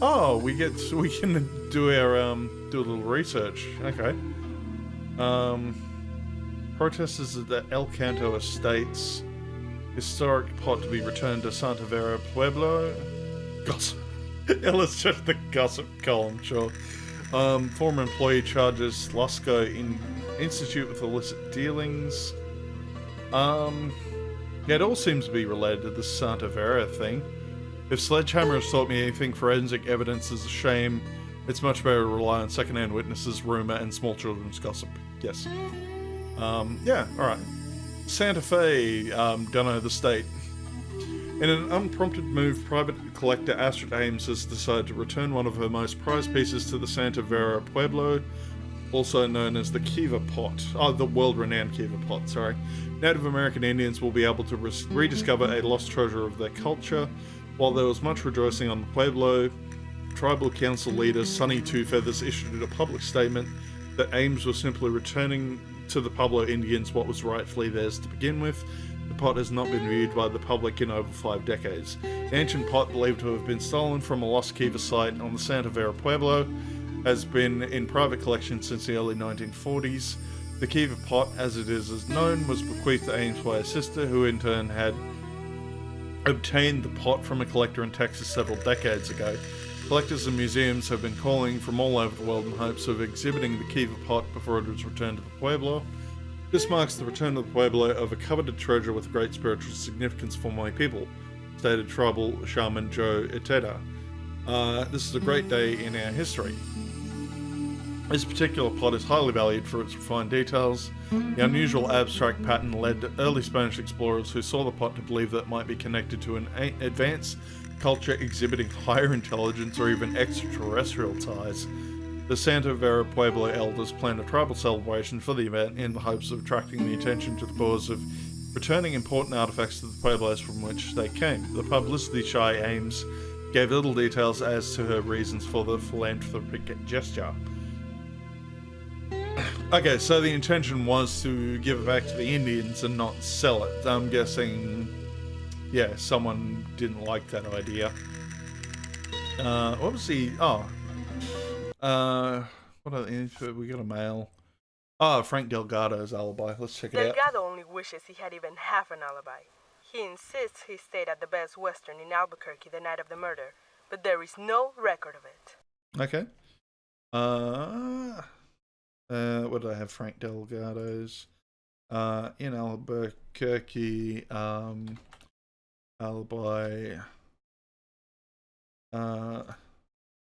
Oh, we can do our, do a little research. Okay. Protesters at the El Canto Estates. Historic pot to be returned to Santa Vera Pueblo. Gossip. It's just the gossip column, sure. Former employee charges Lusco Institute with illicit dealings. Yeah, it all seems to be related to the Santa Vera thing. If Sledgehammer has taught me anything, forensic evidence is a shame. It's much better to rely on second-hand witnesses, rumour, and small children's gossip. Yes. Yeah, alright. Santa Fe, don't know the state. In an unprompted move, private collector Astrid Ames has decided to return one of her most prized pieces to the Santa Vera Pueblo, also known as the Kiva Pot. Oh, the world-renowned Kiva Pot, sorry. Native American Indians will be able to rediscover a lost treasure of their culture. While there was much rejoicing on the Pueblo, tribal council leader Sonny Two Feathers issued a public statement that Ames was simply returning to the Pueblo Indians what was rightfully theirs to begin with. The pot has not been viewed by the public in over 5 decades. The ancient pot, believed to have been stolen from a lost Kiva site on the Santa Vera Pueblo, has been in private collection since the early 1940s. The Kiva pot, as it is known, was bequeathed to Ames by a sister, who in turn had obtained the pot from a collector in Texas several decades ago. Collectors and museums have been calling from all over the world in hopes of exhibiting the Kiva pot before it was returned to the Pueblo. This marks the return to the Pueblo of a coveted treasure with great spiritual significance for my people, stated tribal shaman Joe Iteda. This is a great day in our history. This particular pot is highly valued for its refined details. The unusual abstract pattern led early Spanish explorers who saw the pot to believe that it might be connected to an advanced culture exhibiting higher intelligence or even extraterrestrial ties. The Santa Vera Pueblo elders planned a tribal celebration for the event in the hopes of attracting the attention to the cause of returning important artifacts to the Pueblos from which they came. The publicity-shy Ames gave little details as to her reasons for the philanthropic gesture. Okay, so the intention was to give it back to the Indians and not sell it. I'm guessing, yeah, someone didn't like that idea. What was the... Oh. What are the... We got a mail. Oh, Frank Delgado's alibi. Let's check it out. Delgado only wishes he had even half an alibi. He insists he stayed at the Best Western in Albuquerque the night of the murder, but there is no record of it. Okay. What did I have? Frank Delgado's. In Albuquerque, alibi.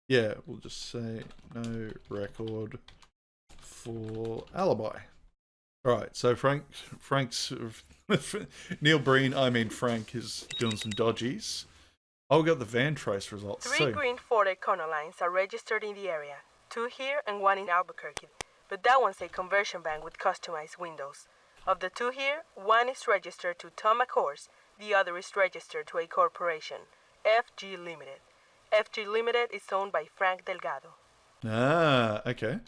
Yeah, we'll just say no record for alibi. Alright, so Frank's Neil Breen, Frank is doing some dodgies. Oh, we got the van trace results. 3 green Ford Econolines are registered in the area. 2 here and 1 in Albuquerque. But that one's a conversion bank with customized windows. Of the 2 here, 1 is registered to Tom McHorse, the other is registered to a corporation, FG Limited. FG Limited is owned by Frank Delgado. Ah, okay.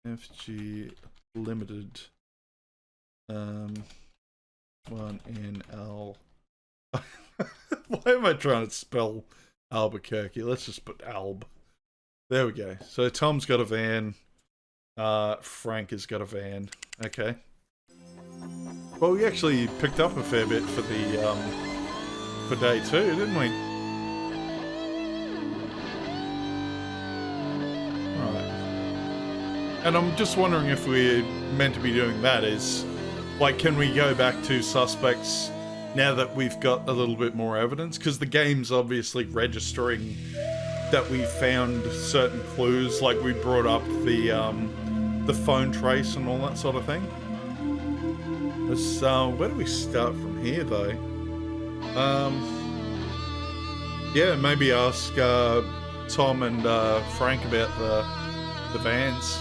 FG Limited. 1 in Al... Why am I trying to spell Albuquerque? Let's just put Alb. There we go. So Tom's got a van. Frank has got a van. Okay. Well, we actually picked up a fair bit for the for day 2, didn't we? Alright. And I'm just wondering if we're meant to be doing that is, like, can we go back to suspects now that we've got a little bit more evidence? Because the game's obviously registering that we found certain clues, like we brought up the phone trace and all that sort of thing. Let's, where do we start from here, though? Yeah, maybe ask Tom and Frank about the vans.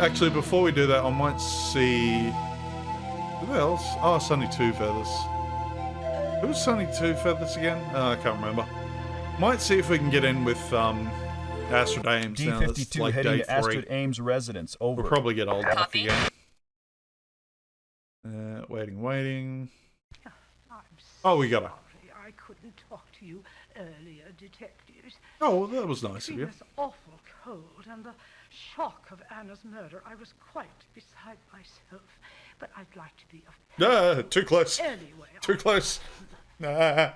Actually, before we do that, I might see... Who else? Oh, Sonny Two Feathers. Who's Sonny Two Feathers again? I can't remember. Might see if we can get in with Astrid Ames now. That's D-52 like heading day to 3. Astrid Ames' residence. Over. We'll probably get old enough Copy. again. Waiting. Oh, we got her. I couldn't talk to you earlier, detectives. Oh, well, that was nice of you. Between this awful cold and the shock of Anna's murder, I was quite beside myself. But I'd like to be of Too close. Anyway, Too close. Nah.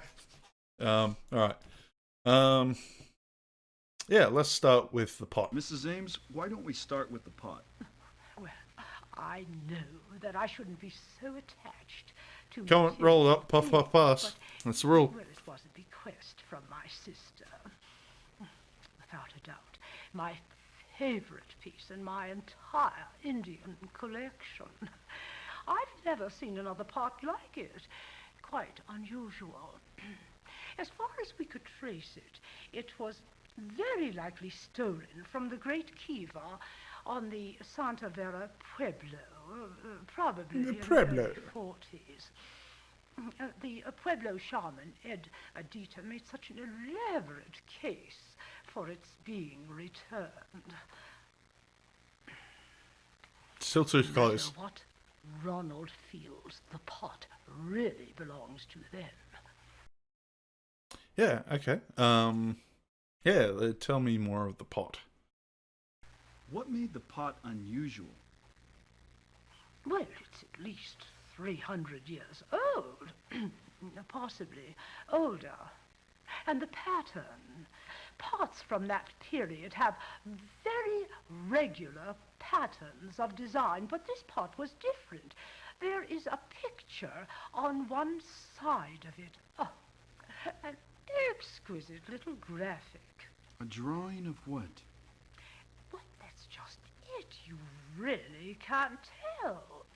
All right. Yeah, let's start with the pot. Mrs. Ames, why don't we start with the pot? Well, I know that I shouldn't be so attached to Come on, roll it up, puff, material puff, pass. things, That's the rule. Well, it was a bequest from my sister. Without a doubt, my favorite piece in my entire Indian collection. I've never seen another pot like it. Quite unusual. As far as we could trace it, it was very likely stolen from the Great Kiva on the Santa Vera Pueblo, probably in the Pueblo. early 40s. The Pueblo shaman, Ed Adita, made such an elaborate case for its being returned. Still too close. You know what? Ronald feels the pot really belongs to them. Yeah, okay. Tell me more of the pot. What made the pot unusual? Well, it's at least 300 years old, possibly older. And the pattern. Pots from that period have very regular patterns of design, but this pot was different. There is a picture on one side of it. Oh, an exquisite little graphic. A drawing of what? Well, that's just it. You really can't tell.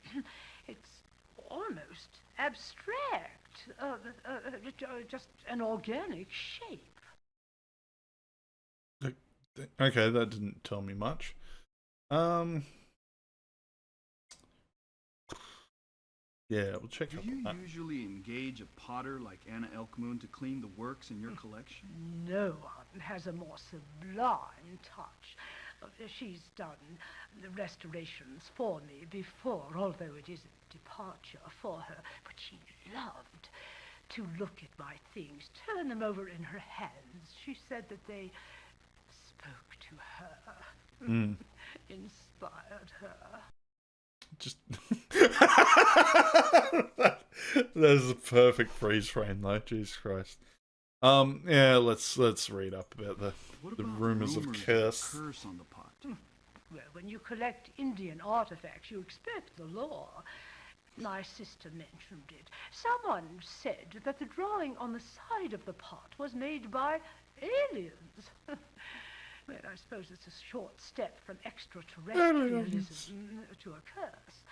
It's almost abstract. Just an organic shape. Okay, that didn't tell me much. Yeah, we'll check Do up you on that. usually engage a potter like Anna Elkmoon to clean the works in your collection? No one has a more sublime touch. She's done the restorations for me before, although it is a departure for her. But she loved to look at my things, turn them over in her hands. She said that they spoke to her, inspired her. Just that's a perfect freeze frame, though. Jesus Christ. Yeah, let's read up about the rumors of curse. Curse on the pot. Well, when you collect Indian artifacts, you expect the law. My sister mentioned it. Someone said that the drawing on the side of the pot was made by aliens. Well, I suppose it's a short step from extraterrestrialism to a curse,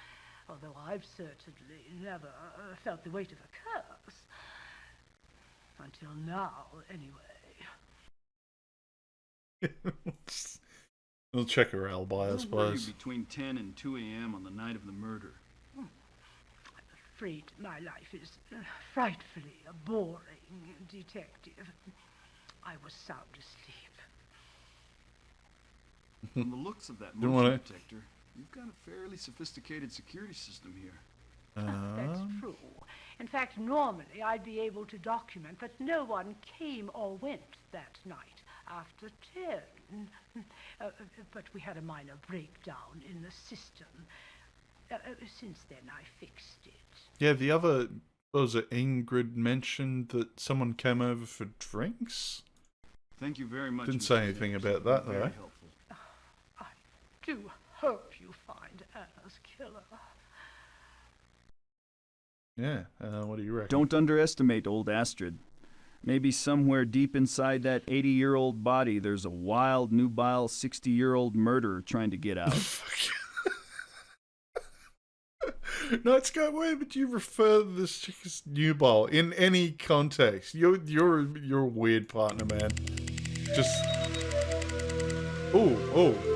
although I've certainly never felt the weight of a curse. Until now, anyway. We'll check her alibi, I Where were you suppose. between 10 and 2 a.m. on the night of the murder? I'm afraid my life is frightfully boring, detective. I was sound asleep. From the looks of that Didn't motion wanna- detector, you've got a fairly sophisticated security system here. That's true. In fact, normally I'd be able to document that no one came or went that night after 10. But we had a minor breakdown in the system. Since then, I fixed it. Yeah, the other, what was it, Ingrid mentioned that someone came over for drinks? Thank you very much. Didn't Mr. say anything James. about that, Very though. helpful. I do hope you find Anna's killer. Yeah, what do you reckon? Don't underestimate old Astrid. Maybe somewhere deep inside that 80-year-old body there's a wild, nubile 60-year-old murderer trying to get out. No, it's go where would you refer to this chick as nubile in any context? You're a weird partner, man. Just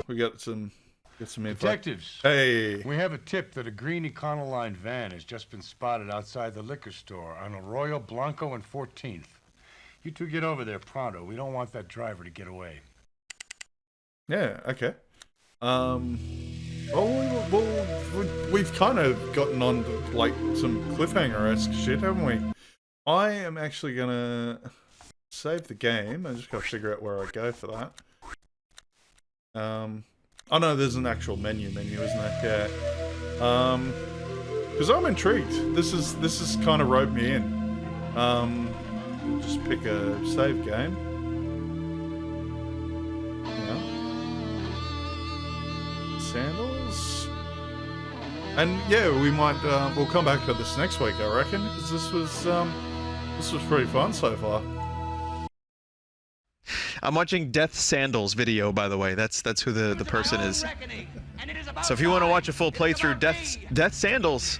we got some info. Detectives. Hey. We have a tip that a green Econoline van has just been spotted outside the liquor store on Arroyo Blanco and 14th. You two get over there pronto. We don't want that driver to get away. Yeah, okay. We've kind of gotten on to, like, some cliffhanger-esque shit, haven't we? I am actually gonna save the game. I just gotta figure out where I go for that. Oh no, there's an actual menu, isn't there? Yeah. Because I'm intrigued. This is kind of roped me in. We'll just pick a save game. Yeah. Sandals. And yeah, we might we'll come back to this next week, I reckon, because this was pretty fun so far. I'm watching Death Sandals video, by the way. That's who the person is. So if you want to watch a full playthrough, Death Sandals,